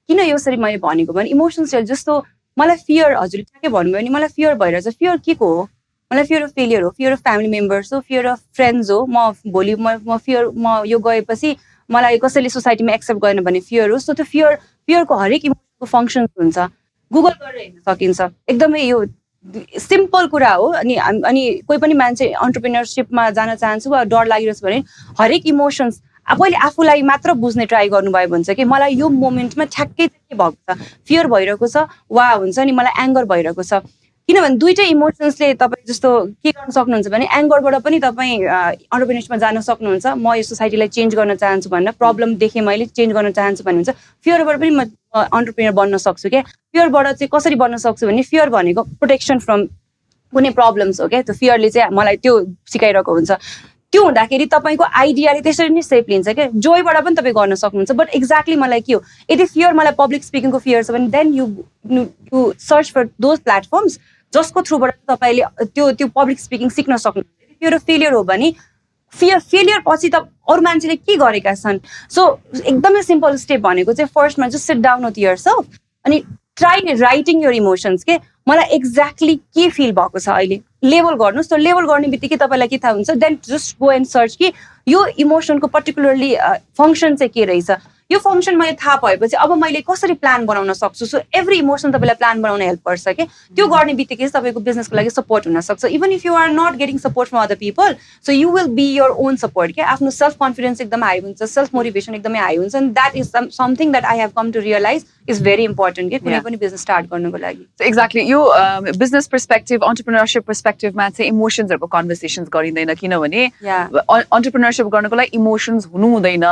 किन यसरी मैले भनेको भने इमोसन्स टेल, जस्तो मलाई फियर, हजुरले ठ्याक्कै भन्नुभयो नि, मलाई फियर भइरहेछ। फियर के को हो? मलाई फियर अफ फेलियर हो, फियर अफ फ्यामिली मेम्बर्स हो, फियर अफ फ्रेन्ड्स हो। म भोलि म यो गएपछि मलाई कसैले सोसाइटीमा एक्सेप्ट गरेन भने फियर हो। सो त्यो फियरको हरेक इमोसनको फङ्सन्स हुन्छ, गुगल गरेर हेर्न सकिन्छ। एकदमै यो सिम्पल कुरा हो। अनि कोही पनि मान्छे अन्टरप्रिनरसिपमा जान चाहन्छु वा डर लागिरहेछ भने हरेक इमोसन्स पहिले आफूलाई मात्र बुझ्ने ट्राई गर्नुभयो भने चाहिँ कि मलाई यो मोमेन्टमा ठ्याक्कै के भएको छ, फियर भइरहेको छ वा हुन्छ नि मलाई एङ्गर भइरहेको छ। किनभने दुइटै इमोसन्सले तपाईँ जस्तो के गर्न सक्नुहुन्छ भने एङ्गरबाट पनि तपाईँ अन्टरप्रिनरसिपमा जान सक्नुहुन्छ। म यो सोसाइटीलाई चेन्ज गर्न चाहन्छु भनेर प्रब्लम देखेँ मैले, चेन्ज गर्न चाहन्छु भन्ने हुन्छ। फियरबाट पनि म अन्टरप्रिनर बन्न सक्छु क्या। फियरबाट चाहिँ कसरी बन्न सक्छु भने फियर भनेको प्रोटेक्सन फ्रम कुनै प्रब्लम्स हो क्या। त्यो फियरले चाहिँ मलाई त्यो सिकाइरहेको हुन्छ। त्यो हुँदाखेरि तपाईँको आइडियाले त्यसरी नै सेप लिन्छ क्या। जोयबाट पनि तपाईँ गर्न सक्नुहुन्छ। बट एक्ज्याक्टली मलाई के हो, यदि फियर मलाई पब्लिक स्पिकिङको फियर छ भने then you search for those platforms जसको थ्रुबाट तपाईँले त्यो पब्लिक स्पिकिङ सिक्न सक्नुहुन्छ। फियर अफ फेलियर हो भने फेलियर पछि त अरू मान्छेले के गरेका छन्। सो एकदमै सिम्पल स्टेप भनेको चाहिँ फर्स्टमा just sit down with yourself अनि ट्राई राइटिङ योर इमोसन्स के मलाई एक्ज्याक्टली के फिल भएको छ अहिले लेबल गर्नुहोस्। त्यो लेबल गर्ने बित्तिकै तपाईँलाई के थाहा हुन्छ, then just go and search कि यो इमोसनको पर्टिकुलरली फङ्सन चाहिँ के रहेछ। यो फङ्सन मैले थाहा भएपछि अब मैले कसरी प्लान बनाउन सक्छु। सो एभ्री इमोसन तपाईँलाई प्लान बनाउन हेल्प गर्छ कि त्यो गर्ने बित्तिकै तपाईँको बिजनेसको लागि सपोर्ट हुनसक्छ। Even if you are not getting support from other people, so you will be your own support क्या। आफ्नो सेल्फ कन्फिडेन्स एकदमै हाई हुन्छ, सेल्फ मोटिभेसन एकदमै हाई हुन्छ। And that is something that I have come to realise is very important कि कुनै पनि business start गर्नुको लागि। एक्ज्याक्टली यो बिजनेस पर्सपेक्टिभ अन्टरप्रिनरसिप पर्सपेक्टिभमा चाहिँ इमोसन्सहरूको कन्भर्सेसन्स गरिँदैन, किनभने अन्टरप्रिनरसिप गर्नको लागि इमोसन्स हुनु हुँदैन,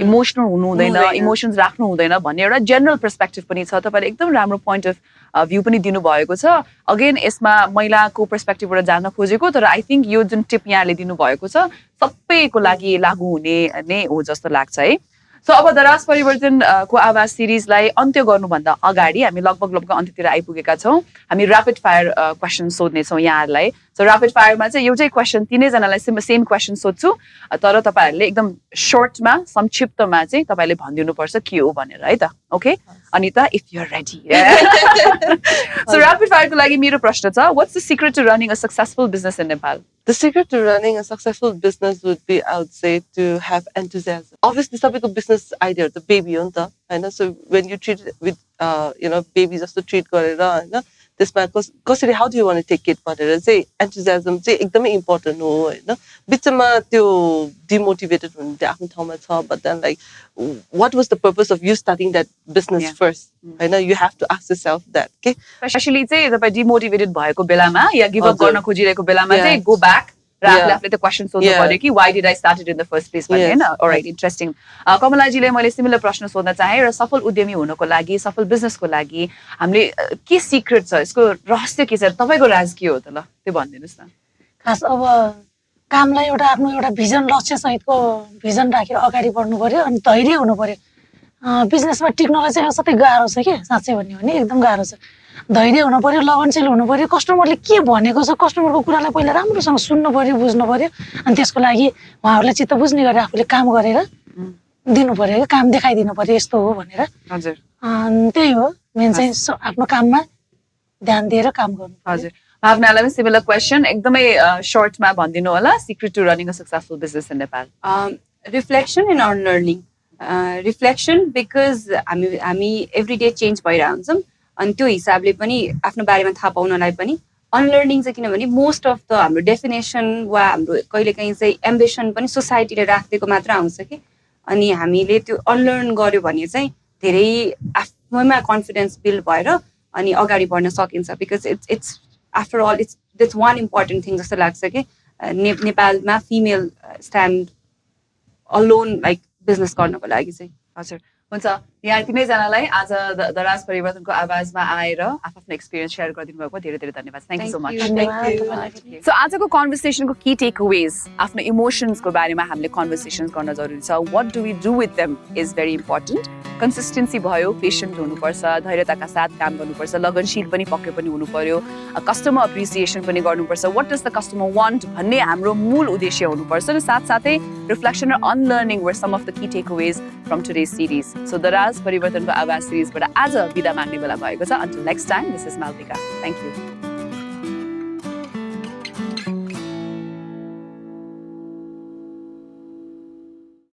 इमोसनल हुनु हुँदैन, इमोसन्स राख्नु हुँदैन भन्ने एउटा जेनरल पर्सपेक्टिभ पनि छ। तपाईँले एकदम राम्रो पोइन्ट अफ भ्यू पनि दिनुभएको छ। अगेन यसमा महिलाको पर्सपेक्टिभबाट जान खोजेको, तर आई थिङ्क यो जुन टिप यहाँले दिनुभएको छ सबैको लागि लागू हुने नै हो जस्तो लाग्छ है। सो अब दराज परिवर्तनको आवाज सिरिजलाई अन्त्य गर्नुभन्दा अगाडि हामी लगभग अन्त्यतिर आइपुगेका छौँ। हामी ऱ्यापिड फायर क्वेसन सोध्नेछौँ यहाँहरूलाई। सो ऱ्यापिड फायरमा चाहिँ एउटै क्वेसन तिनैजनालाई सेम क्वेसन सोध्छु, तर तपाईँहरूले एकदम सर्टमा संक्षिप्तमा चाहिँ तपाईँले भनिदिनुपर्छ के हो भनेर है त। Okay Anita, if you are ready. So rapid फायरको लागि मेरो प्रश्न छ, what's the secret to running a successful business in Nepal? The secret to running a successful business would be, I would say, to have enthusiasm. Obviously, सबैको business idea त baby हो नि त हैन। So when you treat it with baby जस्तो treat गरेर हैन, त्यसमा कसरी how do you want to take it भनेर चाहिँ enthusiasm चाहिँ एकदमै important हो हैन। बिचमा त्यो demotivated हुनु त्यो आफ्नो ठाउँमा छ, but then like what was the purpose of you starting that business first हैन? You have to ask yourself that, okay? Specially चाहिँ तपाईँ डिमोटिभेटेड भएको बेलामा या गिभ अप गर्न खोजिरहेको बेलामा चाहिँ गो ब्याक र आफूले त्यो क्वेसन सोध्नु पर्यो कि why did I started in the first place भन्ने हैन। All right, interesting. कमलाजीले मैले सिमिलर प्रश्न सोध्न चाहेँ र सफल उद्यमी हुनको लागि, सफल बिजनेसको लागि हामीले के सिक्रेट छ, यसको रहस्य के छ, तपाईँको राज के हो त? ल त्यो भनिदिनुहोस् न। खास अब कामलाई आफ्नो एउटा भिजन लक्ष्य सहितको भिजन राखेर अगाडि बढ्नु पर्यो अनि धैर्य हुनु पर्यो। बिजनेसमा टिक्नलाई चाहिँ असाध्यै गाह्रो छ कि साँच्चै भन्यो भने एकदम गाह्रो छ धैर्य हुनु पर्यो लगनशील हुनु पर्यो कस्टमरले के भनेको छ कस्टमरको कुरालाई पहिला राम्रोसँग सुन्नु पर्यो बुझ्नु पर्यो अनि त्यसको लागि उहाँहरूलाई चित्त बुझ्ने गरेर आफूले काम गरेर दिनु पर्यो क्या काम देखाइदिनु पर्यो यस्तो हो भनेर हजुर त्यही हो मेन चाहिँ आफ्नो काममा ध्यान दिएर काम गर्नु हजुर भावनालाई पनि सिमिलर क्वेसन एकदमै सर्टमा भनिदिनु होला secret to running a successful business in Nepal reflection and unlearning reflection because हामी एभ्री डे चेन्ज भइरहेको हुन्छौँ अनि त्यो हिसाबले पनि आफ्नो बारेमा थाहा पाउनलाई पनि अनलर्निङ चाहिँ किनभने मोस्ट अफ द हाम्रो डेफिनेसन वा हाम्रो कहिलेकाहीँ चाहिँ एम्बिसन पनि सोसाइटीले राखिदिएको मात्र आउँछ कि अनि हामीले त्यो अनलर्न गर्यो भने चाहिँ धेरै आफैमा कन्फिडेन्स बिल्ड भएर अनि अगाडि बढ्न सकिन्छ because it's after all it's one important thing जस्तो लाग्छ कि नेपालमा female stand alone like business गर्नको लागि चाहिँ हजुर हुन्छ यहाँ तिनैजनालाई आज दराज परिवर्तनको आवाजमा आएर आफ्नो एक्सपिरियन्स सेयर गरिदिनु भएको धेरै धेरै धन्यवाद थ्याङ्क यू सो मच धन्यवाद सो आजको कन्भर्सेसनको की टेक अवेज आफ्नो इमोसन्सको बारेमा हामीले कन्भर्सेसन गर्न जरुरी छ what do we do with them is very important consistency भयो पेसेन्ट हुनुपर्छ धैर्यताका साथ काम गर्नुपर्छ लगनशील पनि पक्कै पनि हुनु पर्यो कस्टमर एप्रिसिएसन पनि गर्नुपर्छ what does the customer want भन्ने हाम्रो मूल उद्देश्य हुनुपर्छ र साथसाथै रिफ्लेक्सन र unlearning were some of the key takeaways from today's series so Daraz परिवर्तनको आवाज सिरिजबाट आज बिदा माग्ने बेला भएको छ until next time this is Malvika thank you